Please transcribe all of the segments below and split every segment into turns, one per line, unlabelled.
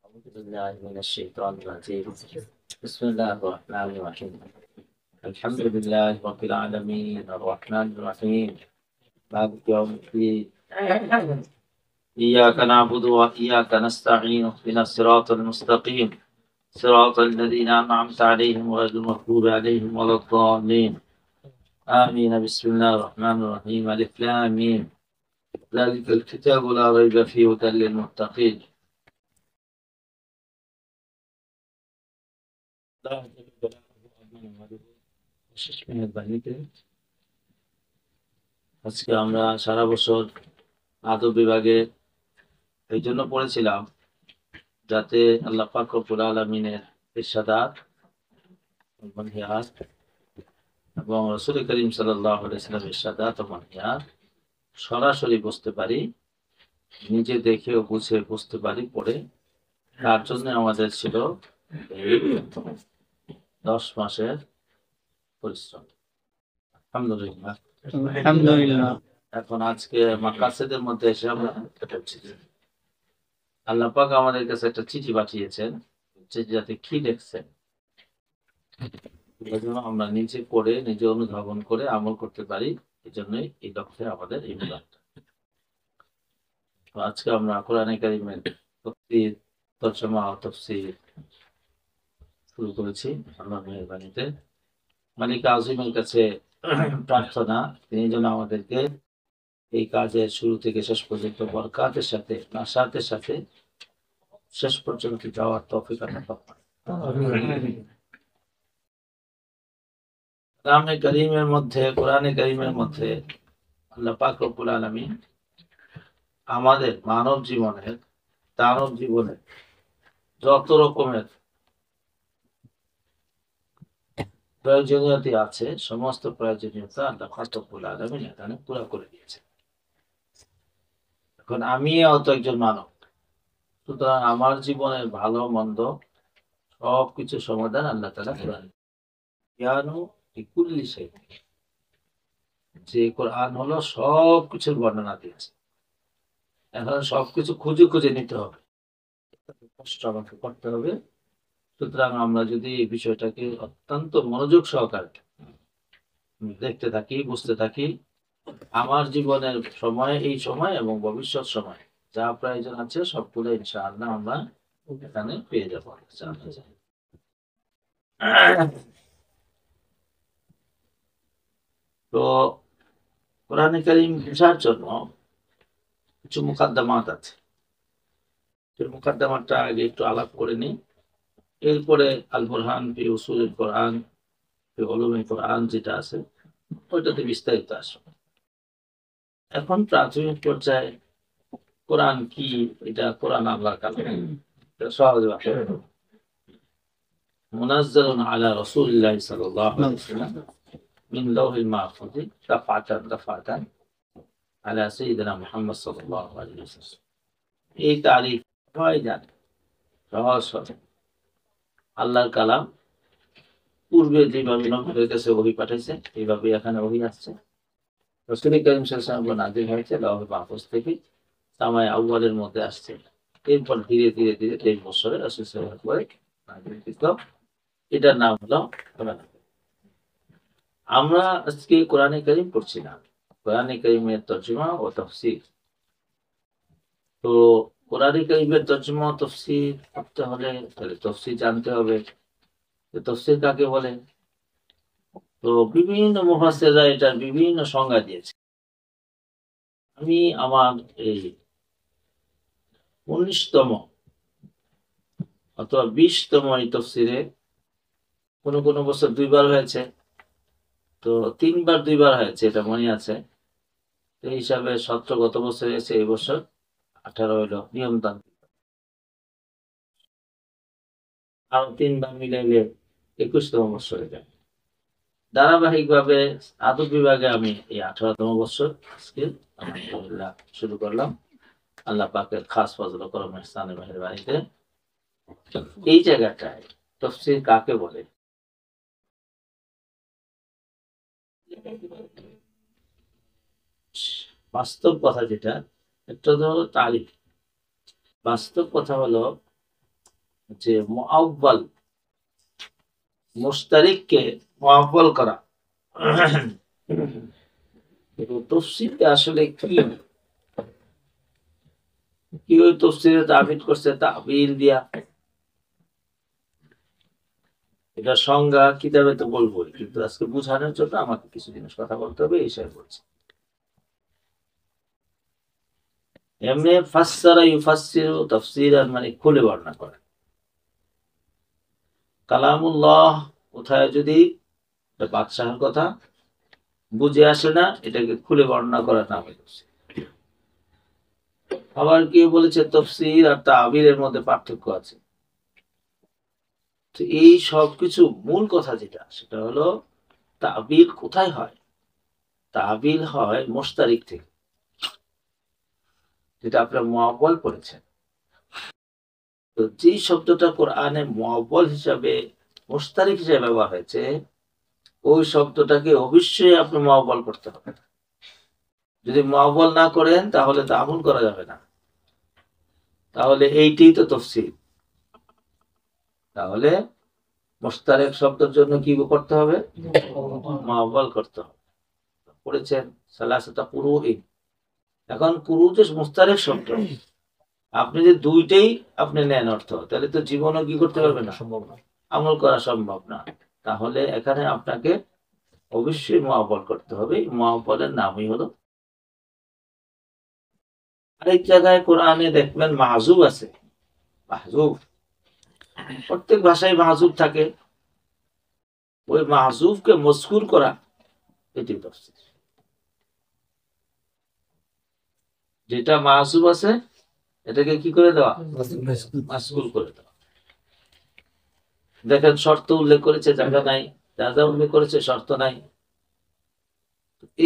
أعوذ بالله من الشيطان الرجيم. بسم الله الرحمن الرحيم. الحمد لله رب العالمين الرحمن الرحيم مالك يوم الدين. إياك نعبد وإياك نستعين اهدنا الصراط المستقيم صراط الذين أنعمت عليهم غير المغضوب عليهم ولا الضالين آمين. بسم الله الرحمن الرحيم. ألف لام ميم ذلك الكتاب لا ريب فيه هدى للمتقين. আজকে আমরা সারা বছর আদব বিভাগে এই জন্য পড়েছিলাম যাতে আল্লাহ পাক রব্বুল আলামিনের ইরশাদাত এবং রাসূল করিম সাল্লাল্লাহু আলাইহি ওয়াসাল্লামের ইরশাদাত ও মানহিয়াত সরাসরি বুঝতে পারি, নিজে দেখে ও বুঝে বুঝতে পারি পড়ে। তার জন্য আমাদের ছিল এই 10 মাসের পরিশ্রম। আলহামদুলিল্লাহ।
আলহামদুলিল্লাহ।
এখন আজকে মাকাসিদের মধ্যে এসে আমরা আল্লাহ পাক আমাদের কাছে একটা চিঠি পাঠিয়েছেন, চিঠিতে কি লিখছেন আমরা নিজে পড়ে নিজে অনুধাবন করে আমল করতে পারি। এই জন্যই এই লক্ষ্যে আমাদের এই মুলাকাত। তো আজকে আমরা কোরআনে কারিমের তাফসীর, তরজমা ও তাফসীর শুরু করেছি আল্লাহর মেহেরবানিতে। মালিক আযীমের কাছে প্রার্থনা তিনি যেন আমাদেরকে এই কাজের শুরু থেকে শেষ পর্যন্ত বরকতের সাথে নাশাতের সাথে শেষ পর্যন্ত যাওয়ার তৌফিক আতা ফরমান। কোরআনে কারীমের মধ্যে আল্লাহ পাক রব্বুল আলামিন আমাদের মানব জীবনে যত রকমের প্রয়োজনীয়তা আছে সমস্ত প্রয়োজনীয়তা আল্লাহ পাক রব্বুল আলামিন এখানে পুরো করে দিয়েছে। এখন আমি অত একজন মানব, সুতরাং আমার জীবনের ভালো মন্দ সবকিছু সমাধান আল্লাহ তাআলা কোরআন জ্ঞানু বিকুল্লি শাই, যে কোরআন হলো সবকিছুর বর্ণনা দিয়েছে। এখন সবকিছু খুঁজে খুঁজে নিতে হবে, কষ্ট আমাকে করতে হবে। সুতরাং আমরা যদি এই বিষয়টাকে অত্যন্ত মনোযোগ সহকারে দেখতে থাকি, বুঝতে থাকি, আমার জীবনের সময় এই সময় এবং ভবিষ্যৎ সময় যা প্রয়োজন আছে সবগুলো ইনশাআল্লাহ আমরা এখানে পেয়ে যাবো। তো কোরআনে কারীম বোঝার জন্য কিছু মুকাদ্দামাত আছে, মুকাদ্দামাতটা আগে একটু আলাপ করে নিই, এরপরে আল বুরহান ফি উসুলিল কোরআন ফি উলুমিল কোরআন যেটা আছে ওইটাতে বিস্তারিত আসবে। এখন প্রাথমিক পর্যায়ে কোরআন কি, এটা কোরআন আল্লাহর কালাম, সহজ ভাষায় মুনাজ্জালুন আলা রাসূলিল্লাহি সাল্লাল্লাহু আলাইহি ওয়াসাল্লাম মিন লাওহিল মাহফুজ দাফাতান আলা সাইয়্যিদিনা মুহাম্মদ সাল্লাল্লাহু আলাইহি ওয়াসাল্লাম। এই তারিখ সবাই জানে, সহজ সহজ আল্লাহর কালাম পূর্বে যেভাবে নবীদের কাছে ওহী পাঠাইছে এইভাবে এখানে ওহী আসছে। রাসূল কারীম সাল্লাল্লাহু আলাইহি ওয়াসাল্লাম নাযিল হয়েছে লাওহে মাহফুজ থেকে, সামায়ে আউয়ালের মধ্যে আসছে। এরপর ধীরে ধীরে 23 বছরে রাসূল সাল্লাল্লাহু আলাইহি ওয়াসাল্লাম নাযিল। এটার নাম হলো কোরআন। আমরা আজকে কোরআনে কারীম পড়ছি না, কোরআনে কারীমের তরজমা ও তাফসীর। তো কোরআনে কারীমের তরজমা ও তাফসীর করতে হলে তাহলে তাফসীর জানতে হবে। তাফসীর কাকে বলে? তো বিভিন্ন মুফাসসিররা এটার বিভিন্ন সংজ্ঞা দিয়েছে। আমি আমার এই 19তম অথবা 20তম এই তাফসীরে কোনো কোনো বছর 2বার হয়েছে, তো 3বার 2বার হয়েছে এটা মনে আছে। এই হিসাবে 17 গত বছর হয়েছে, এই বছর 18 হইলো নিয়মতান্ত্রিক, আরো 3বার মিলাইলে 21তম বছর হয়ে যায়। ধারাবাহিকভাবে আদব বিভাগে আমি এই 18তম বছর আজকে আলহামদুলিল্লাহ শুরু করলাম আল্লাহ পাকের খাস ফজল ও করম ইহসানের মেহেরবানিতে। এই জায়গাটায় তাফসীর কাকে বলে? বাস্তব কথা যেটা, একটা হলো তারিফ। বাস্তব কথা হলো যে মুআব্বাল মুশতারিককে মুআব্বাল করা। তাফসীরটা আসলে কি ওই তাফসীরে তাবিদ করছে তাবিল দিয়া, এটা সংজ্ঞা কিতাবে তো বলবো, কিন্তু আজকে বুঝানোর জন্য আমাকে কিছু জিনিস কথা বলতে হবে, এই হিসাবে বলছি। এমনি ফাসসারা ইউফাসসিরু তাফসীরান মানে খুলে বর্ণনা করে। কালামুল্লাহ কোথায় যদি বাদশাহের কথা বুঝে আসে না, এটাকে খুলে বর্ণনা করার নাম হচ্ছে। আবার কি বলেছে তাফসীর আর তাবিলের মধ্যে পার্থক্য আছে। তো এই সব কিছু মূল কথা যেটা, সেটা হলো তাবিল কোথায় হয়? তাবিল হয় মুশতারিক থেকে, যেটা আপনারা মুআব্বাল পড়েছেন। তো যে শব্দটা কোরআনে মুআব্বাল হিসাবে মুশতারিক হিসাবে ব্যবহার হয়েছে, ওই শব্দটাকে অবশ্যই আপনি মুআব্বাল করতে হবে। যদি মুআব্বাল না করেন তাহলে তো আমল করা যাবে না। তাহলে এইটাই তো তাফসীর। তাহলে মুশতারিক শব্দের জন্য কি করতে হবে? মুআব্বাল করতে হবে। পড়েছেন সালাসাতা কুরুইন। এখন কুরু যে মুশতারিক শব্দ, আপনি যে দুইটাই আপনি নেন অর্থ, তাহলে তো জীবনও কি করতে পারবে না, সম্ভব না, আমল করা সম্ভব না। তাহলে এখানে আপনাকে অবশ্যই মুআব্বাল করতে হবে। মুআব্বালের নামই হলো। আরেক জায়গায় কোরআনে দেখবেন মাহজুব আছে। মাহজুব প্রত্যেক ভাষায় মাহজুব থাকে। ওই মাহজুবকে মজকুর করা, এটি তাফসীর। যেটা মাহজুব আছে এটাকে কি করে দেওয়া? মাজকুর করে দেওয়া। দেখেন শর্ত উল্লেখ করেছে, জায়গা নাই, জায়গা উল্লেখ করেছে, শর্ত নাই।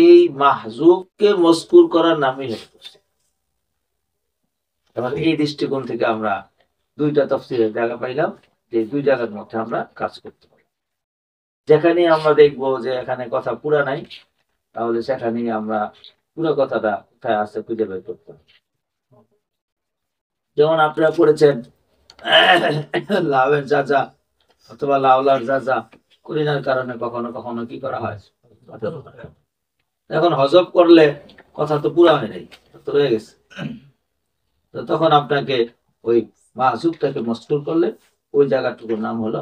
এই মাহজুবকে মজকুর করার নামই হলো তাফসীর। এবার এই দৃষ্টিকোণ থেকে আমরা দুইটা তাফসীরের জায়গা পাইলাম, যে দুই জায়গার মধ্যে আমরা কাজ করতে পারি। যেখানে আমরা দেখবো যে এখানে কথা পুরা নাই, তাহলে সেখানেই আমরা পুরো কথাটা কোথায় আছে খুঁজে বের করতে হবে। যেমন আপনারা পড়েছেন লাভের যাজা অথবা লাউলার যাজা করিনার কারণে কখনো কখনো কি করা হয়, এখন হজব করলে কথা তো পুরা হয় নাই, তো রয়ে গেছে। তো তখন আপনাকে ওই মাহজুবটাকে মজকুর করলে ওই জায়গাটুকুর নাম হলো।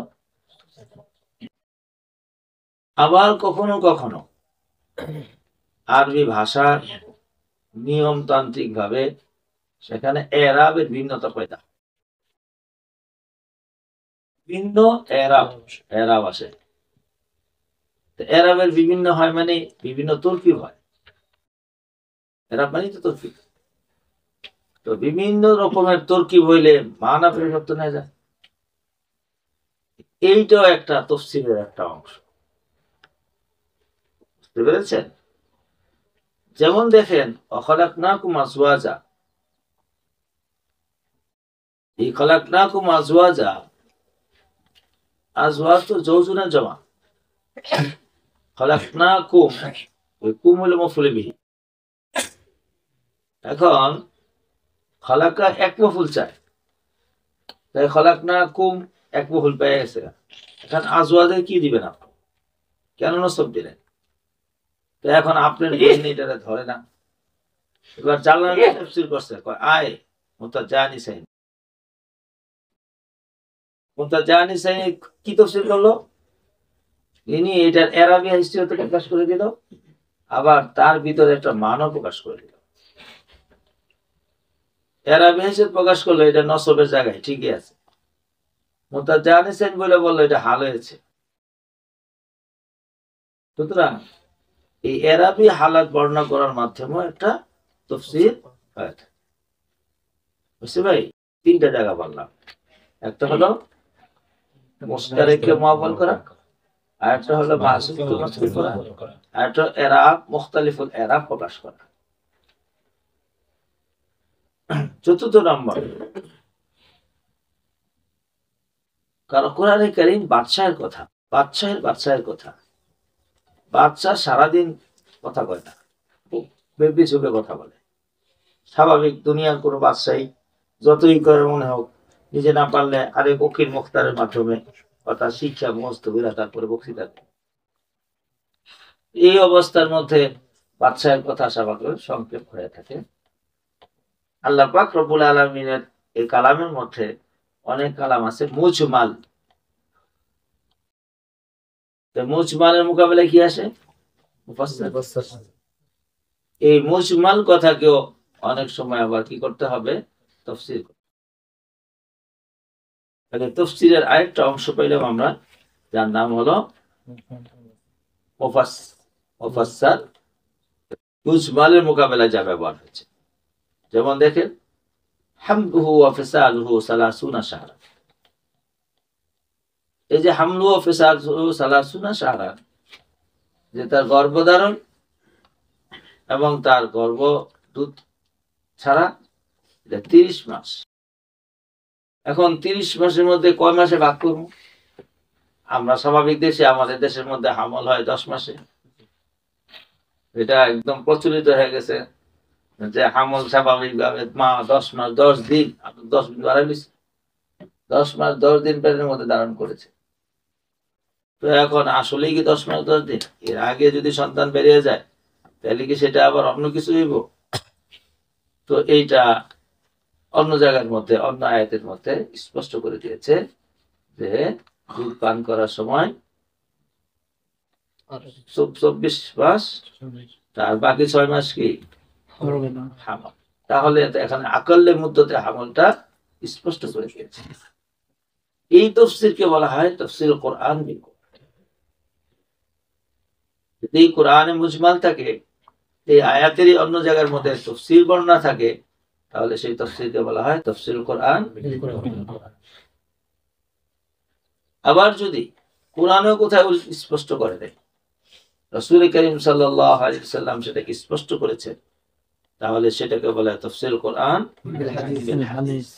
আবার কখনো কখনো আরবি ভাষার নিয়মতান্ত্রিক ভাবে সেখানে এরাবের ভিন্নতা পয়দা, ভিন্ন এরাব আসে। এরাবের বিভিন্ন হয় মানে বিভিন্ন তরকিব হয়। এরাব মানে তো তরকিব। তো বিভিন্ন রকমের তরকিব হইলে মানা পরিবর্তন হয়ে যায়। এইটাও একটা তাফসীরের একটা অংশ, বুঝতে পেরেছেন? যেমন দেখেন অখলাকনাকুম আজওয়াজা, এই খলাকনাকুম আজওয়াজা, আজওয়াজ তো যৌজুনের জমা। খলাকনাকুম, ওই কুম হলো মফউল বিহি। এখন খলাকা এক মফউল চায়, তাই খলাকনাকুম এক মফউল পেয়ে গেছে। এখন আজওয়াজে কি দিবেন আপনি? কেন নসব দিলেন? তো এখন আপনার ব্রেন এটারে ধরে না। এবার জালালাইন তাফসীর করছে, কয় আয় মুতাজানিসাইন। মুতাজানিসাইন কি তাফসীর করলো? ইনি এটার এরাবি হিস্ট্রিতে প্রকাশ করে দিল, আবার তার ভিতরে একটা মানও প্রকাশ করে দিল। এরাবি হিসেবে প্রকাশ করলো এটা নসবের জায়গায় ঠিকই আছে, মুতাজানিসাইন বলে বললো এটা হাল হয়েছে। সুতরাং এই এরাবি হালাত বর্ণনা করার মাধ্যমে একটা তাফসীর হয়। বুঝছি ভাই? তিনটা জায়গা বললাম। একটা হলো মুশতারিককে মুআব্বাল করা, আরেকটা হলো মাহজুবকে মজকুর করা, আরেকটা এরাব মুখতালিফুল এরাব প্রকাশ করা। চতুর্থ নম্বর, কারণ কোরআনে কারীম বাদশাহের কথা, বাদশাহের কথা। বাদশাহ সারাদিন কথা কয় না, বেবি চুপে কথা বলে। স্বাভাবিক, দুনিয়ার কোনো বাদশাহী যতই করে মনে হোক নিজে না পারলে আরেক উকিল মুখতারের মাধ্যমে অর্থাৎ শিক্ষা মুখস্থ করে তারপরে বক্তৃতা। এই অবস্থার মধ্যে বাদশাহের কথা স্বাভাবিক সংক্ষেপ হয়ে থাকে। আল্লাহ পাক রব্বুল আলামিনের এই কালামের মধ্যে অনেক কালাম আছে মুজমাল। মুজমালের মোকাবেলায় কি আসে? মুফাসসাল। এই মুজমাল কথাকেও অনেক সময় আবার কি করতে হবে? তাফসীর। তাহলে তাফসীরের আরেকটা অংশ পাইলাম আমরা, যার নাম হলো মুফাসসাল। মুজমালের মোকাবেলায় যা ব্যবহার হয়েছে, যেমন দেখেন হামলুহু ওয়া ফিসালুহু 30 শাহরা। এই যে হামলু ওয়া ফিসালুহু 30 শাহরা, যে তার গর্ভধারণ এবং তার গর্ভদূত ছাড়া 30 মাস। এখন 30 মাসের মধ্যে কয় মাসে ভাগ করব? আমরা স্বাভাবিক দেশে, আমাদের দেশের মধ্যে হামল হয় 10 মাসে। এটা একদম প্রচলিত হয়ে গেছে যে হামল স্বাভাবিকভাবে মা 10 মাস 10 দিন, 10 দিন বাড়াই দিচ্ছে, 10 মাস 10 দিন পেটের মধ্যে ধারণ করেছে। তো এখন আসলেই কি 10 মাস 10 দিন? এর আগে যদি সন্তান বেরিয়ে যায় তাহলে কি সেটা আবার অন্য কিছু হইব? তো এইটা অন্য জায়গার মধ্যে, অন্য আয়াতের মধ্যে স্পষ্ট করে দিয়েছে যে দুধ পান করার সময় 24 মাস, তার বাকি 6 মাস কি হামল। তাহলে এখানে আকল্লে মুদ্দতে হামলটা স্পষ্ট করে দিয়েছে। এই তাফসীরকে বলা হয় তাফসীর কোরআন বিল কোরআন। যদি কোরআনে মুজমাল থাকে, এই আয়াতেরই অন্য জায়গার মধ্যে তাফসীর বর্ণনা থাকে, তাহলে সেই তাফসীরকে বলা হয় তাফসীর কোরআন বিল কোরআন। আবার যদি কোরআনেও কোথায় স্পষ্ট করে দেয়, রাসূল করিম সাল্লাল্লাহু আলাইহি ওয়াসাল্লাম সেটাকে স্পষ্ট করেছে, তাহলে সেটাকে বলা হয় তাফসীর কোরআন বিল হাদিস।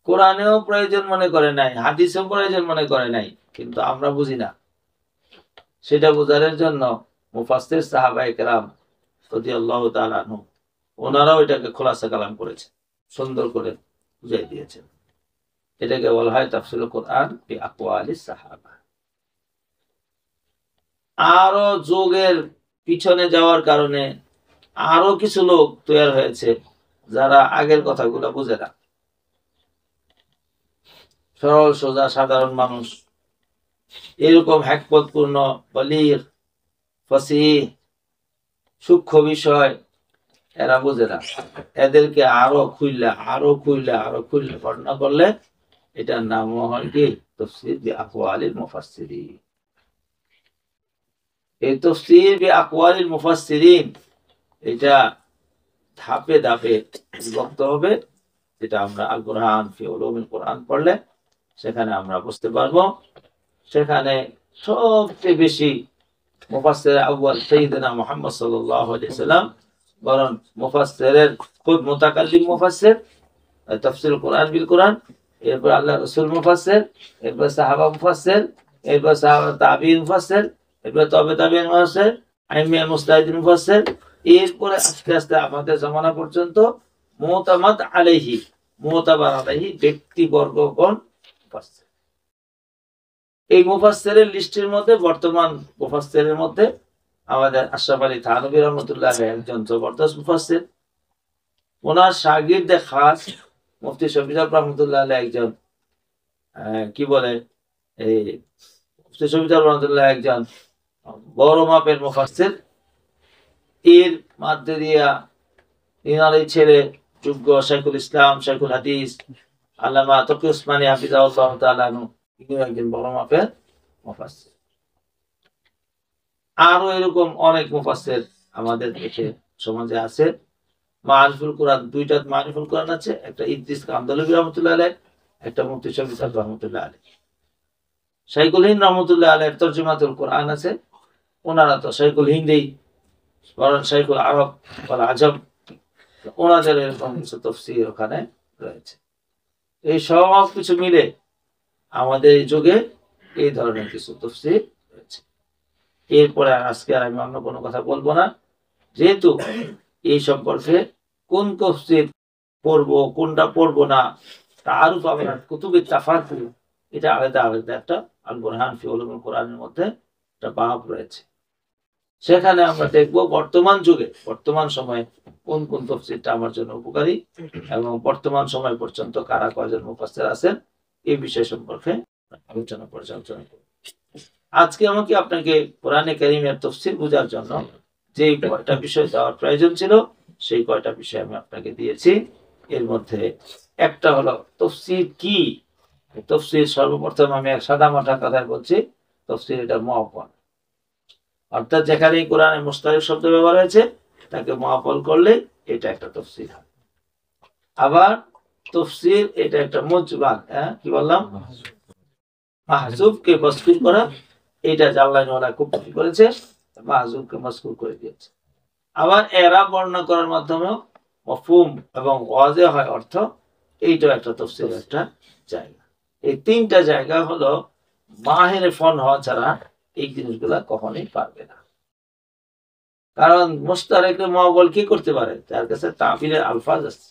কোরআনেও প্রয়োজন মনে করে নাই, হাদিসেও প্রয়োজন মনে করে নাই, কিন্তু আমরা বুঝি না। সেটা বোঝানোর জন্য মুফাসসির সাহাবায়ে কেরাম রাদিয়াল্লাহু তাআলা আনহু ওনারাও এটাকে খোলাসা কালাম করেছে, সুন্দর করে বুঝাই দিয়েছেন। এটাকে বলা হয় তাফসীর কোরআন বি আকওয়ালিস সাহাবা। আরো যুগের পিছনে যাওয়ার কারণে আরো কিছু লোক তৈরি হয়েছে যারা আগের কথাগুলো বুঝে না। সরল সোজা সাধারণ মানুষ এরকম হ্যাকপতপূর্ণ বলিগ ফাসিহ সূক্ষ্ম বিষয় এরা বুঝে না। এদেরকে আরো খুললে বর্ণনা করলে এটার নাম হয় কি? তাফসীর বি আকওয়ালিল মুফাসসিরিন। এই তাফসীর বি আকওয়ালিল মুফাসসিরিন এটা ধাপে ধাপে বিভক্ত হবে, যেটা আমরা আল কোরআন ফি উলুমিল কোরআন পড়লে সেখানে আমরা বুঝতে পারবো। সেখানে সবচেয়ে বেশি মুফাসসির আউয়াল সাইয়্যিদনা মুহাম্মদ সাল্লাল্লাহু আলাইহি সাল্লাম, বরং মুফাসসিরের খুদ মুতাকাল্লিম মুফাসসির, তাফসীর কোরআন বিল কোরআন, এরপর আল্লাহ রাসূল মুফাসসির, এরপর সাহাবা মুফাসসির, এরপর সাহাবা তাবিঈন মুফাসসির, এরপর তবে তাবিঈন মুফাসসির, আইম্মা মুজতাহিদিন মুফাসসির, এরপরে আস্তে আস্তে আমাদের জামানা পর্যন্ত মুতামাদ আলাইহি, মুতাবার আলাইহি ব্যক্তিবর্গগণ মুফাসসির। এই মুফাসসিরের লিস্টের মধ্যে বর্তমান মুফাসসিরের মধ্যে আমাদের আশরাফ আলী থানভী রাহমাতুল্লাহ আলাইহি একজন জবরদস্ত মুফাসসির। ওনার শাগির্দে খাস মুফতি শফি সাহেব রাহমাতুল্লাহ আলাইহি একজন কি বলে, এই মুফতি শফি সাহেব রাহমাতুল্লাহ একজন বড় মাপের মুফাসসির। এর মধ্যে দিয়া ইনারই ছেলে যোগ্য শাইখুল ইসলাম, শাইখুল হাদিস আল্লামা তকি উসমানী হাফিজাহুল্লাহ তাআলা আনহু, ইনিও একজন বড় মাপের মুফাসসির। আরো এরকম অনেক মুফাসসির আমাদের দেশে সমাজে আছে। মারিফুল কোরআন, দুইটা মারিফুল কোরআন আছে, একটা ইদ্রিস কান্দলভী রহমতুল্লাহ আলাইহি, একটা মুফতি শফি সাহেব রহমতুল্লাহ আলাইহি। শাইখুল হিন্দ রহমতুল্লাহ আলাইহির তরজমাতুল কোরআন আছে। ওনারা তো শাইখুল হিন্দি, বরং শাইখুল আরব ওয়াল আজম, ওনাদের এরকম কিছু তাফসীর ওখানে রয়েছে। এই সব কিছু মিলে আমাদের এই যুগে এই ধরনের কিছু তাফসীর রয়েছে। এরপরে আজকে আর আমি অন্য কোনো কথা বলবো না, যেহেতু এই সম্পর্কে কোন তাফসীর পড়বো, কোনটা পড়বো না, তারুফ আবার কুতুবে তাফাসির, এটা আলাদা আলাদা একটা আল বুরহান ফি উলুমুল কোরআনের মধ্যে একটা বাব রয়েছে। সেখানে আমরা দেখব বর্তমান যুগে, বর্তমান সময়ে কোন কোন তাফসীরটা আমার জন্য উপকারী এবং বর্তমান সময় পর্যন্ত কারা কয়জন মুফাসসির আছেন এই বিষয় সম্পর্কে আলোচনা পর্যালোচনা করব। আজকে আমাকে আপনাকে কোরআনে কারীমের তাফসীর বোঝার জন্য যে কয়টা বিষয় দেওয়ার প্রয়োজন ছিল সেই কয়টা বিষয় আমি আপনাকে দিয়েছি। এর মধ্যে একটা হলো তাফসীর কি। তাফসীর সর্বপ্রথম আমি এক সাদামাটা কথায় বলছি, তাফসীর এটা মুআব্বাল, অর্থাৎ যেখানে কোরআনে মুস্তারিক শব্দ ব্যবহার হয়েছে তাকে মুআব্বাল করলে এটা একটা তাফসীর হয়। আবার তাফসীর এটা একটা মুজমাল, কি বললাম, মাহযুফকে মাযকুর করা, এটা জাল্লানি ওয়ালা খুব বেশি করেছে, মাহযুফকে মাযকুর করে দিয়েছে। আবার এরাব বর্ণনা করার মাধ্যমেও মাফহুম এবং ওয়াজে হয় অর্থ, এইটাও একটা তাফসীরের একটা জায়গা। এই তিনটা জায়গা হলো মাহিরে ফন হওয়া ছাড়া এই জিনিসগুলা কখনোই পারবে না। কারণ মুস্তারিকে মুআব্বাল কি করতে পারে? তার কাছে তাবিলের আলফাজ আছে।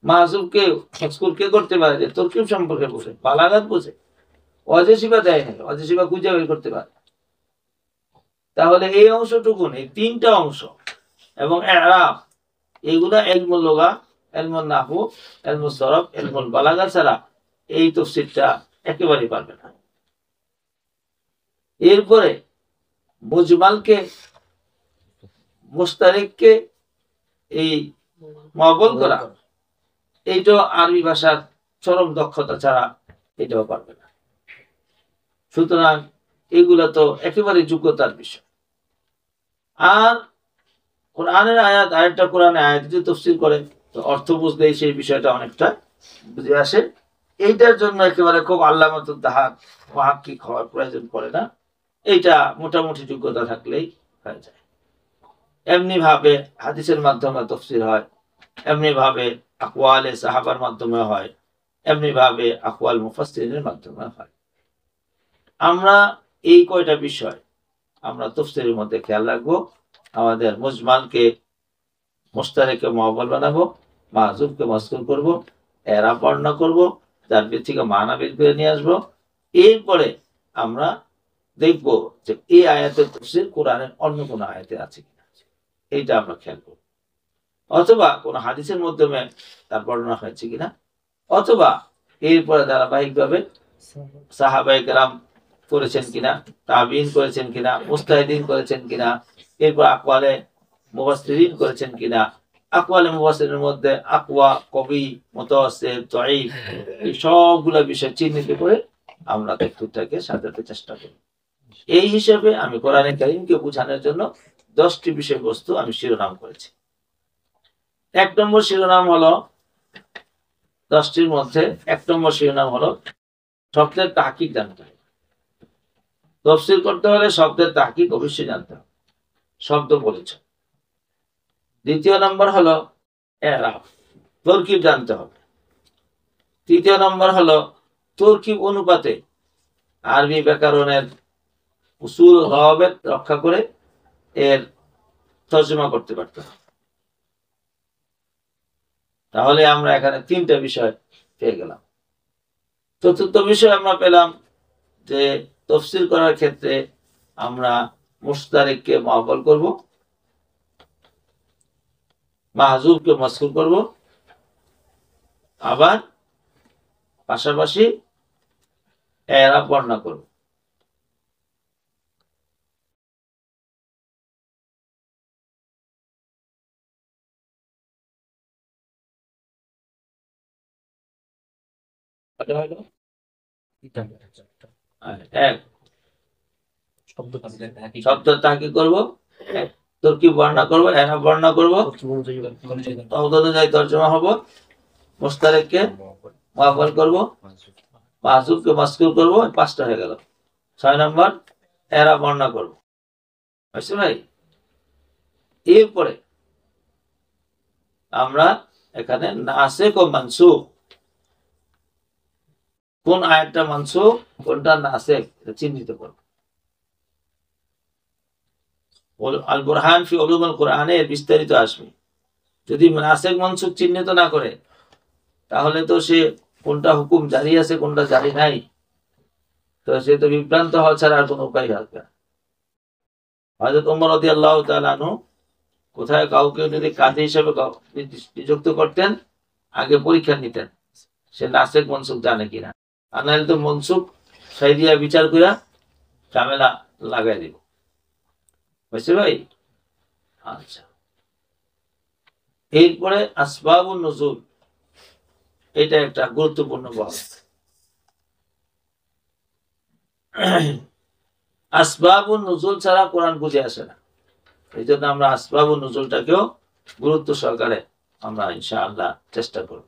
মাহযুফকে মাযকুর কে করতে পারে? যে তরকিব সম্পর্কে বোঝে, বালাগাত বোঝে, ওয়াজে শিবা দেয় না, ওয়াজে শিবা খুঁজে বের করতে পারে। তাহলে এই অংশটুকু, এই তিনটা অংশ এবং ইরাব, এইগুলা ইলমুল লুগা, ইলমুল নাহু, ইলমুল সরফ, ইলমুল বালাগা ছাড়া এই তাফসীরটা একেবারেই পারবে না। এরপরে মুজমালকে মুস্তারিককে এই মুআব্বাল করা, এইটাও আরবি ভাষার চরম দক্ষতা ছাড়া এটাও পারবে না। সুতরাং এগুলা তো একেবারে যোগ্যতার বিষয়। আর কোরআনের আয়াত, আরেকটা কোরআনের আয়াত যদি তাফসীর করে তো অর্থ বুঝলেই সেই বিষয়টা অনেকটা বুঝে আসে। এইটার জন্য একেবারে খুব আল্লামাতুল তাহার মুহাক্কিক হওয়ার প্রয়োজন পড়ে না, এইটা মোটামুটি যোগ্যতা থাকলেই হয়ে যায়। এমনি ভাবে হাদিসের মাধ্যমে তাফসীর হয়, এমনি ভাবে আকওয়ালে সাহাবার মাধ্যমে হয়, এমনি ভাবে আকওয়াল মুফাসসিরিনের মাধ্যমে হয়। আমরা এই কয়টা বিষয় আমরা তাফসীরের মধ্যে খেয়াল রাখবো। আমাদের মুজমালকে মুস্তারিকে মুআব্বাল বানাবো, মাহযুফকে মাযকুর করব, এরাব বর্ণনা করব, যার থেকে মানা বের করে নিয়ে আসবো। এরপরে আমরা দেখব যে এই আয়াতের তাফসীর কোরআনের অন্য কোন আয়াতে আছে কিনা, এইটা আমরা খেয়াল করব। অথবা কোন হাদিসের মাধ্যমে তার বর্ণনা হয়েছে কিনা, অথবা এরপরে ধারাবাহিকভাবে সাহাবায়ে কেরাম করেছেন কিনা, তাবিঈন করেছেন কিনা, মুজতাহিদিন করেছেন কিনা, এরপর আকওয়ালে মুফাসসিরিন করেছেন কিনা, আকওয়ালে মুফাসসিরিনের মধ্যে আকওয়া, কবি, মুতাওয়াসসিত, দাঈফ, এই সবগুলা বিষয় চিহ্নিত করে আমরা তথ্যটাকে সাজাতে চেষ্টা করি। এই হিসাবে আমি কোরআনে কারীমকে বোঝানোর জন্য 10টি বিষয়বস্তু আমি শিরোনাম করেছি। 1 নম্বর শিরোনাম হলো, 10টির মধ্যে 1 নম্বর শিরোনাম হলো শব্দের তাহকিক জানতে হবে। তাফসীর করতে হলে শব্দের তাহকিক অবশ্যই জানতে হবে, শব্দ পরিচয়। 2য় নম্বর হলো ইরাব, তরকিব জানতে হবে। 3য় নম্বর হলো তরকিব অনুপাতে আরবি ব্যাকরণের উসুল যাওয়াবিত রক্ষা করে এর তর্জমা করতে পারতে হবে। তাহলে আমরা এখানে 3টা বিষয় পেয়ে গেলাম। 4র্থ বিষয় আমরা পেলাম যে তাফসীর করার ক্ষেত্রে আমরা মুস্তারিককে মুআব্বাল করব, মাহযুফকে মাযকুর করব, আবার পাশাপাশি ইরাব বর্ণনা করব। শব্দ তাহকিক করব, তরকিব বর্ণনা করব, ইরাব বর্ণনা করব, অনুযায়ী তরজমা হবে, মুস্তারিককে মুআব্বাল করব, মাহযুফকে মাযকুর করব। 5টা হয়ে গেল। 6 নম্বর ইরাব বর্ণনা করব। বুঝছেন ভাই? এরপরে আমরা এখানে নাসিখ ও মানসুখ, কোন আয়াতটা মানসুখ কোনটা নাসিখ এটা চিহ্নিত করব। আল বুরহান ফি উলুমুল কোরআনে বিস্তারিত আসবে যদি নাসেখ মনসুখ চিহ্নিত না করে, তাহলে তো সে কোনটা হুকুম জারি আছে কোনটা জারি নাই, তো সে তো বিভ্রান্ত হওয়া ছাড়া আর কোনো উপায় থাকবে না। হযরত ওমর রাদিয়াল্লাহু তাআলা আনহু কোথায় কাউকে যদি কাজী হিসেবে নিযুক্ত করতেন, আগে পরীক্ষা নিতেন সে নাসেখ মনসুখ জানে কিনা, আর নাহলে তো মনসুখ সাইদিয়া বিচার কইরা ঝামেলা লাগাই দিব। বুঝছে ভাই? আচ্ছা, এরপরে আসবাবুন নুজুল, এটা একটা গুরুত্বপূর্ণ বল। আসবাবুন নুজুল ছাড়া কোরআন বুঝে আসে না, এই জন্য আমরা আসবাবুন নুজুলটাকেও গুরুত্ব সহকারে আমরা ইনশাআল্লাহ চেষ্টা করব।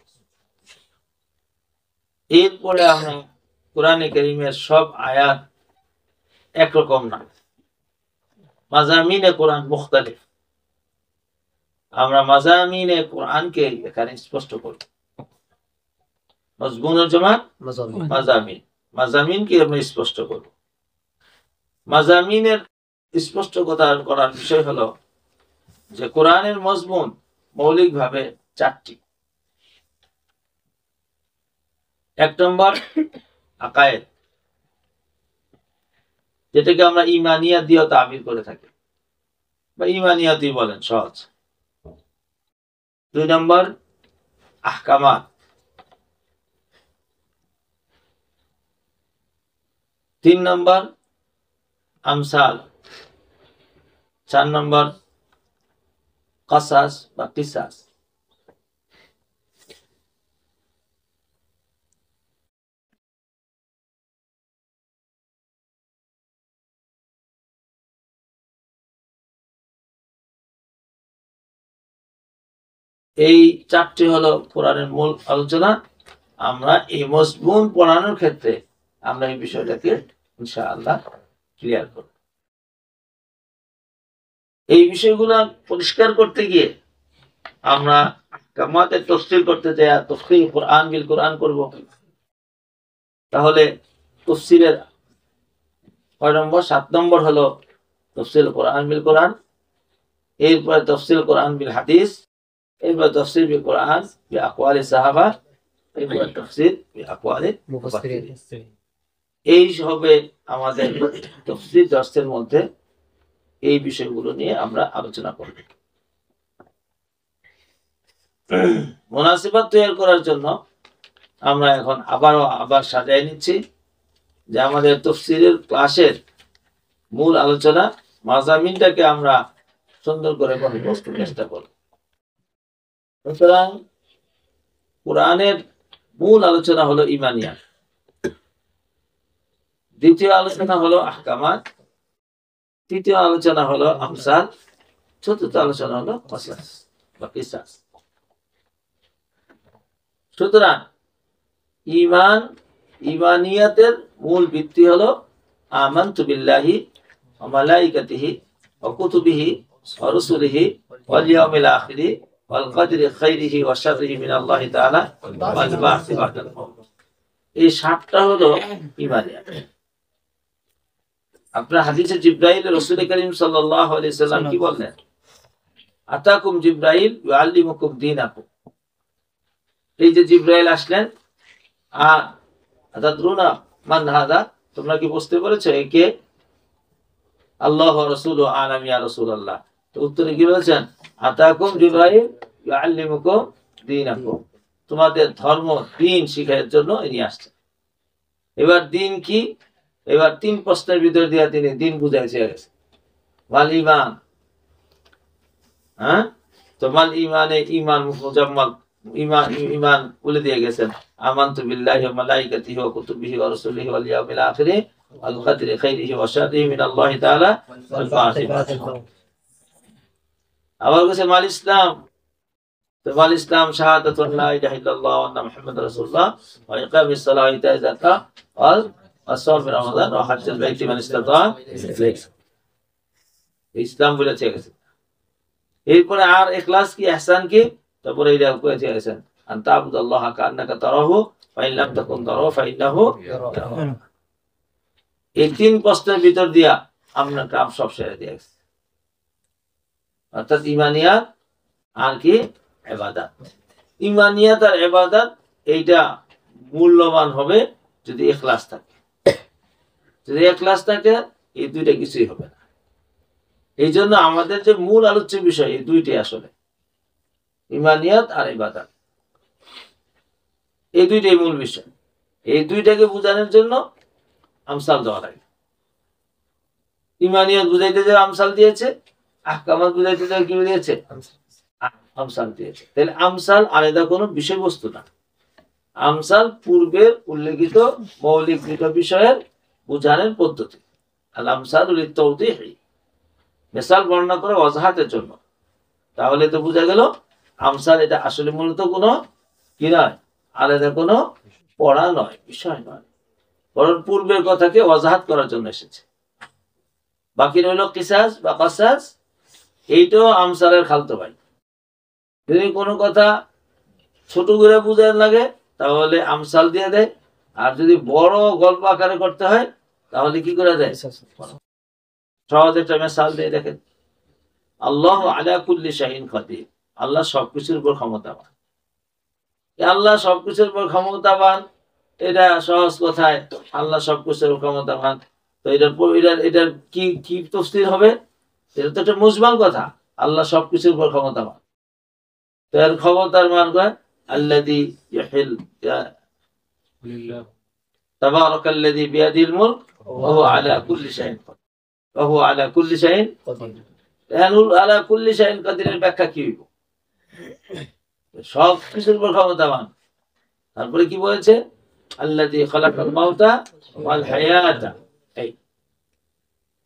এরপরে আমরা কোরআনে কারীমের সব আয়াত একরকম না, মাজামিনে কোরআন মুখতালিফ। আমরা মাজামিনে কোরআনকে এখানে স্পষ্ট করব। মজমুনুল জামা মাজামিন, মাজামিনকে আমরা স্পষ্ট করব। মাজামিনের স্পষ্ট কথা করার বিষয় হলো যে কোরআনের মজমুন মৌলিকভাবে চারটি। এক নম্বর আকায়েদ, যেটাকে আমরা ঈমানিয়াত দিয়ে তাবির করে থাকি, বা ঈমানিয়াতই বলেন সহজ। দুই নম্বর আহকামাত, তিন নম্বর আমসাল, চার নম্বর কাসাস বা কিসাস। এই চারটি হলো কোরআনের মূল আলোচনা। আমরা এই মজমুন পড়ানোর ক্ষেত্রে আমরা এই বিষয়টাকে ইনশাআল্লাহ ক্লিয়ার করব। এই বিষয়গুলো পরিষ্কার করতে গিয়ে আমরা আহকামাতের তাফসীর করতে যাই, তাফসীর কোরআন বিল কোরআন করব। তাহলে তাফসীরের 6 নম্বর 7 নম্বর হলো তাফসীর কোরআন বিল কোরআন, এরপর তাফসীর কোরআন বিল হাদিস, এরপর তাফসীর বিল কোরআন বি আকওয়ালি সাহাবা, এরপর তাফসীর বি আকওয়ালি মুফাসসিরিন। এই হবে আমাদের তাফসীর দর্সের মধ্যে এই বিষয়গুলো নিয়ে আমরা আলোচনা করব। মুনাসিবাত তৈরি করার জন্য আমরা এখন আবার সাজাই নিচ্ছি যে আমাদের তাফসীরের ক্লাসের মূল আলোচনা মাজামিনটাকে আমরা সুন্দর করে বস্তুর চেষ্টা করব। সুতরাং কোরআনের মূল আলোচনা হলো ঈমানিয়াত, দ্বিতীয় আলোচনা হলো আহকামাত, তৃতীয় আলোচনা হলো আমসাল, চতুর্থ আলোচনা হলো কাসাস বা কিসাস। সুতরাং ঈমানিয়াতের মূল ভিত্তি হলো আমানতু বিল্লাহি ওয়া মালাইকাতিহি ওয়া কুতুবিহি ওয়া রুসুলিহি ওয়াল ইয়াউমিল আখিরি ওয়াল কদরি খাইরিহি ওয়া শাররিহি মিনাল্লাহি তাআলা ওয়াল বা'সি বা'দাল মাউত। এই সাতটা হলো ঈমানিয়াত। আপনার হাদিসে জিবরাইল রাসূল করিম সাল্লাল্লাহু আলাইহি সাল্লাম কি বললেন? আতাকুম জিবরাইল ইউআল্লিমুকুম দীনাকুম। এই যে জিবরাইল আসলেন, আতাদরুনা মান হাদা, তোমরা কি বুঝতে পেরেছো একে? আল্লাহ ওয়া রাসূলুহু আ'লাম ইয়া রাসূলুল্লাহ। তো উত্তরে কি বলেছেন? আতাকুম জিবরাইল ইউআল্লিমুকুম দীনাকুম, তোমাদের ধর্ম দ্বীন শিখার জন্য ইনি আসছেন। এবার দ্বীন কি? এবার তিন প্রশ্নের ভিতর দিয়ে তিনি দ্বীন বুঝাইছে গেছে। ওয়াল ঈমান, তো মাল ঈমানে ঈমান মুজাম্মাল ঈমান বলে দিয়ে গেছেন আমানতু বিল্লাহি ওয়া মালাইকাতিহি ওয়া কুতুবিহি ওয়া রাসূলিহি ওয়াল ইয়াউমিল আখিরি ওয়াল কদরি খাইরিহি ওয়া শাররিহি মিনাল্লাহি তাআলা ওয়াল বা'সি বা'দাল মাউত। আবার বলেছে মাল ইসলাম, তো মাল ইসলাম শাহাদাতু লা ইলাহা ইল্লাল্লাহ ওয়া আন্না মুহাম্মাদুর রাসূলুল্লাহ ওয়া ইকামিস সালাতি ওয়া ইতা'iজ যাকাত ওয়া সাওম রমাদান ওয়া হজ্জুল বাইতি মান ইসতাতা ইলাইহি। ইসলাম বলেছে গেছে। এরপরে আর ইখলাস কি, ইহসান কি, তারপরে এটা কয়েছে গেছেন আনতা আবুদাল্লাহ কান্নাকা তারাহু ফা ইন লাম তাকুন তারাহু ফা ইন্নাহু ইয়ারাক। এই তিন প্রশ্নের ভিতর দিয়া আমরা কাম সব ছেড়ে দিয়ে গেছি। অর্থাৎ ঈমানিয়াত আর কি ইবাদত। ইমানিয়াত আর ইবাদত এইটা মূল্যবান হবে যদি ইখলাস থাকে। যদি ইখলাস থাকে এই দুইটা কিছুই হবে না। এই জন্য আমাদের যে মূল আলোচ্য বিষয় এই দুইটাই আসলে ইমানিয়াত আর ইবাদত, এই দুইটাই মূল বিষয়। এই দুইটাকে বোঝানোর জন্য আমসাল দেওয়া লাগে। ইমানিয়াত বুঝাইতে যে আমসাল দিয়েছে, আহকামাত বুঝাইতে যে কি দিয়েছে, আমসাল দিয়েছে। তাহলে আমসাল আলাদা কোনো বিষয়বস্তু না, আমসাল পূর্বের উল্লেখিত মৌলিক দুটো বিষয়ের বোঝানোর পদ্ধতি। আল আমসালুল লিত-তাওদীহ, মিসাল বর্ণনা করে ওয়াজাহাতের জন্য। তাহলে তো বোঝা গেল আমসাল এটা আসলে মূলত কোনো কি নয়, আলাদা কোনো পড়া নয়, বিষয় নয়, বরং পূর্বের কথাকে ওয়াজাহাত করার জন্য এসেছে। বাকি রইল কিসাস বা কাসাস, এইটাও আমসালের খালতো ভাই। যদি কোনো কথা ছোট করে বুঝার লাগে তাহলে আমসাল দিয়ে দেয়, আর যদি বড় গল্প আকারে করতে হয় তাহলে কি করে দেয়, সহজ একটা মিসাল দিয়ে দেখেন। আল্লাহ আলা কুল্লি শাইইন কাদির, আল্লাহ সবকিছুর উপর ক্ষমতাবান। আল্লাহ সবকিছুর উপর ক্ষমতাবান, এটা সহজ কথায় আল্লাহ সবকিছুর ক্ষমতাবান। তো এটার কি কি তাফসীর হবে? এটা তো একটা মুজমাল কথা, আল্লাহ সবকিছুর উপর ক্ষমতাবান। তো এর ক্ষমতার মান কয় আল্লাযী ইয়াহিল তাবারাকাল্লাযী বিয়াদিল মুলক ওয়া হুয়া আলা কুল্লি শাইইন কাদির, ওয়া হুয়া আলা কুল্লি শাইইন কাদির। আলা কুল্লি শাইইন কাদিরের ব্যাখ্যা কি হইব? সব কিছুর উপর ক্ষমতাবান। তারপরে কি বলেছে? আল্লাযী খালাকাল মাউতা ওয়াল হায়াতা, এই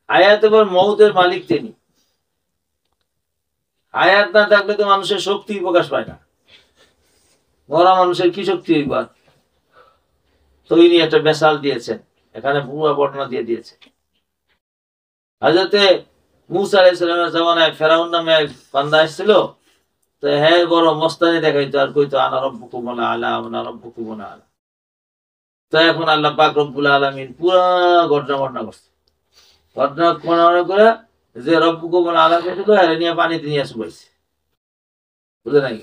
হায়াত এবং মউতের মালিক তিনি। হায়াত না থাকলে তো মানুষের শক্তি প্রকাশ পায় না। মরা মানুষের কি শক্তি হইব? তো ইনি একটা মিসাল দিয়েছেন, এখানে পুরো বর্ণনা দিয়ে দিয়েছে। হযরতে মূসা আলাইহিস সালামের জামানায় ফেরাউন নামে এক বান্দা আসছিল। তো হ্যাঁ বড় মস্তানি দেখাইতো আর কইতো আনা রাব্বুকুমুল আলা, আনা রাব্বুকুমুল আলা। তো এখন আল্লাহ পাক রব্বুল আলামিন পুরো ঘটনা বর্ণনা করছে। ঘটনা বর্ণনা করে যে রব্বুকুমুল আলা কইছিল এর নিয়ে পানিতে নিয়ে শুবাইছে, বুঝে নাই?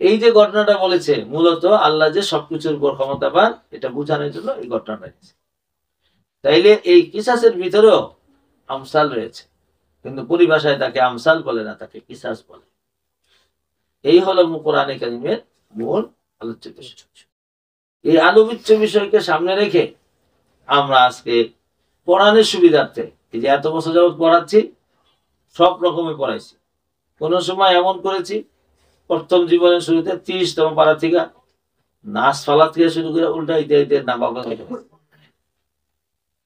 এই যে ঘটনাটা বলেছে মূলত আল্লাহ যে সবকিছুর উপর ক্ষমতাবান এটা বোঝানোর জন্য এই ঘটনাটা দিয়েছে। তাইলে এই কিসাসের ভিতরেও আমসাল রয়েছে, কিন্তু পরিভাষায় তাকে আমসাল বলে না, তাকে কিসাস বলে। এই হলো কোরআনে কারীমের মূল আলোচ্য বিষয়। এই আলোচ্য বিষয়কে সামনে রেখে আমরা আজকে পড়ানোর সুবিধার্থে এই যে এত বছর যাবত পড়াচ্ছি, সব রকমের পড়াইছি। কোন সময় এমন করেছি প্রথম জীবনের শুরুতে 30তম পারা থেকে নাচ ফালা থেকে শুরু করে উল্টা ইতে না বাবা,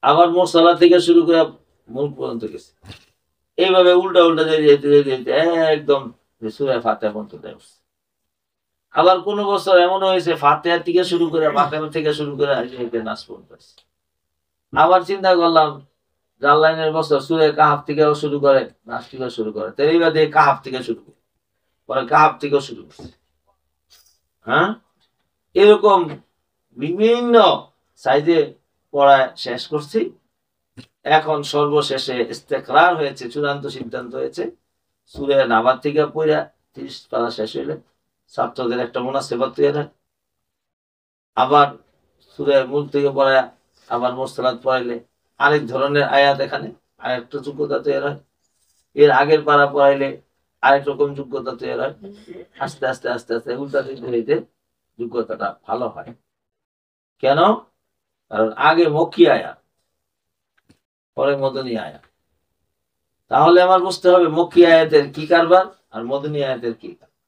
আবার মোরসালা থেকে শুরু করে মূল পর্যন্ত গেছে। এইভাবে উল্টা উল্টা যেতে একদম সূরা ফাতিহা পর্যন্ত দেয়। আবার কোন বছর এমন হয়েছে ফাতিহা থেকে শুরু করে বাকারা থেকে শুরু করে নাচ পর্যন্ত। আবার চিন্তা করলাম জানলাইনের বছর সূরা কাহাফ থেকে শুরু করে নাচ থেকে শুরু করে, তো এইভাবে কাহাফ থেকে শুরু করে পরে কাহাফ থেকে শুরু করছে। হ্যাঁ, এরকম বিভিন্ন সাইজে পড়ায় শেষ করছি। এখন সর্বশেষে ইস্তেকরার হয়েছে, চূড়ান্ত সিদ্ধান্ত হয়েছে সূরা নাবার থেকে পড়া 30 পারা শেষ হইলে ছাত্রদের একটা মুনাসেবাত তৈরি হয়। আবার সূরা মুলক থেকে পড়া আবার মুরসালাত পড়াইলে আরেক ধরনের আয়াত, এখানে আরেকটা যোগ্যতা তৈরি হয়। এর আগের পারা পড়াইলে আরেক রকম যোগ্যতা তৈরি হয়। আস্তে আস্তে আস্তে আস্তে উল্টা দিতে যোগ্যতাটা ভালো হয়। কেন? কারণ আগে মক্কি আয়াত, পরে মদনী আয়াত। তাহলে আমার বুঝতে হবে মক্কি আয়াতের কি কারবার আর মদনী আয়াতের কি কারবার।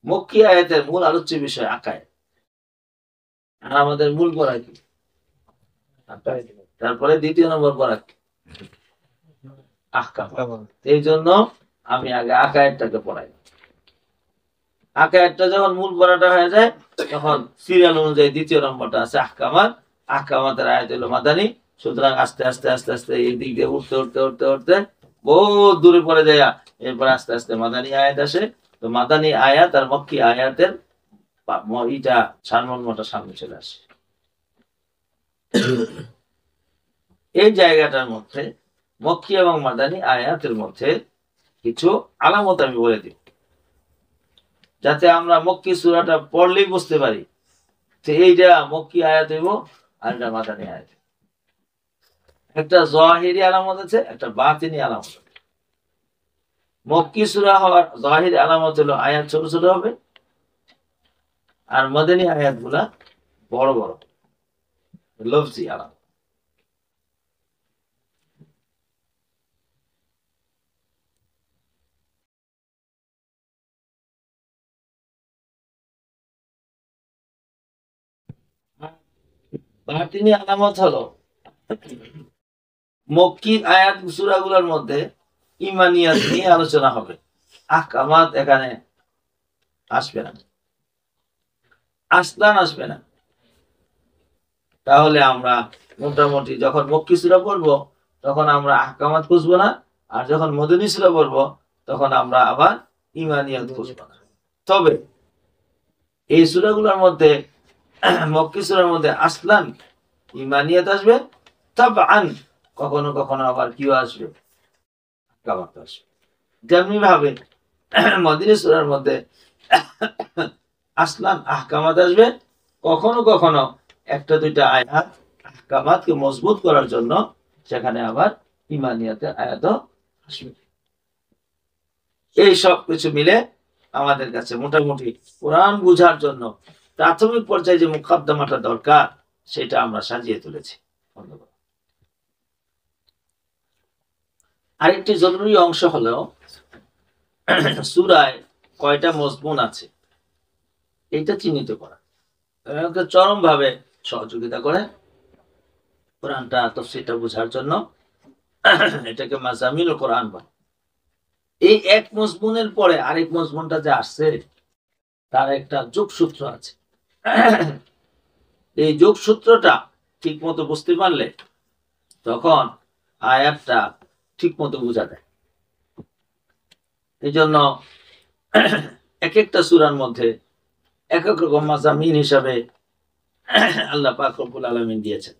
মক্কি আয়াতের মূল আলোচ্য বিষয় আকায়েদ, আর আমাদের মূল পড়া কি? তারপরে দ্বিতীয় নম্বর পড়া কি? আহকাম। এই জন্য আমি আগে আকায়েদটাকে পড়াই। আকায়েদটা যখন মূল পড়াটা হয়ে যায় তখন সিরিয়াল অনুযায়ী দ্বিতীয় নম্বরটা আছে আহকামাত। আহকামাতের আয়াত হলো মাদানী। সুতরাং আস্তে আস্তে আস্তে আস্তে এই দিক দিয়ে উঠতে উঠতে উঠতে উঠতে বহু দূরে পড়ে যায়, এরপর আস্তে আস্তে মাদানী আয়াত আসে। তো মাদানী আয়াত আর মক্কি আয়াতের ইটা সারমর্মটা সামনে চলে আসে। এই জায়গাটার মধ্যে মক্কি এবং মাদানী আয়াতের মধ্যে কিছু আলামত আমি বলে দিই। যাতে আমরা মক্কি সূরাটা পড়লেই বুঝতে পারি যে এইটা মক্কি আয়াত হইব আর এটা মাদানী আয়াত। একটা যাহিরি আলামত আছে, একটা বাতিনি আলামত আছে। মক্কি সূরা হওয়ার যাহিরি আলামত হলো আয়াত ছোট ছোট হবে, আর মাদানী আয়াতগুলা বড় বড় লফজি আলামত। বাতিনি আলামত হলো মক্কি আয়াত সূরাগুলোর মধ্যে ঈমানিয়াত নিয়ে আলোচনা হবে, আহকামাত এখানে আসবে না, আসলান আসবে না। তাহলে আমরা মোটামুটি যখন মক্কি সূরা পড়বো তখন আমরা আহকামাত খুঁজবো না, আর যখন মদনী সূরা পড়বো তখন আমরা আবার ঈমানিয়াত খুঁজবো না। তবে এই সূরাগুলোর মধ্যে মক্কি সূরার মধ্যে আসলান ঈমানিয়াত আসবে, তাবআন কখনো কখনো আবার কিও আসবে, আহকামাত আসবে। যেমনি ভাবে মদনী সূরার মধ্যে আসলান আহকামাত আসবে, কখনো কখনো একটা দুইটা আয়াত আহকামাতকে মজবুত করার জন্য সেখানে আবার ঈমানিয়াতের আয়াতও আসবে। এই সব কিছু মিলে আমাদের কাছে মোটামুটি কোরআন বোঝার জন্য প্রাথমিক পর্যায়ে যে মুকদ্দমাটা দরকার সেটা আমরা সাজিয়ে তুলেছি। আরেকটি জরুরি অংশ হলো সূরায় কয়টা মজমুন আছে এটা চিহ্নিত করা, চরম ভাবে সহযোগিতা করে কোরআনটা তাফসীরটা বোঝার জন্য। এটাকে মাজামিল কোরআন বলে। এই এক মজমুনের পরে আরেক মজমুনটা যে আসছে তার একটা যোগসূত্র আছে। এই যোগসূত্রটা ঠিক মতো বুঝতে পারলে তখন আয়াতটা ঠিক মতো বোঝা যায়। এই জন্য এক একটা সূরার মধ্যে এক এক রকম মাজামিন হিসাবে আল্লাহ পাক রব্বুল আলামিন দিয়েছেন।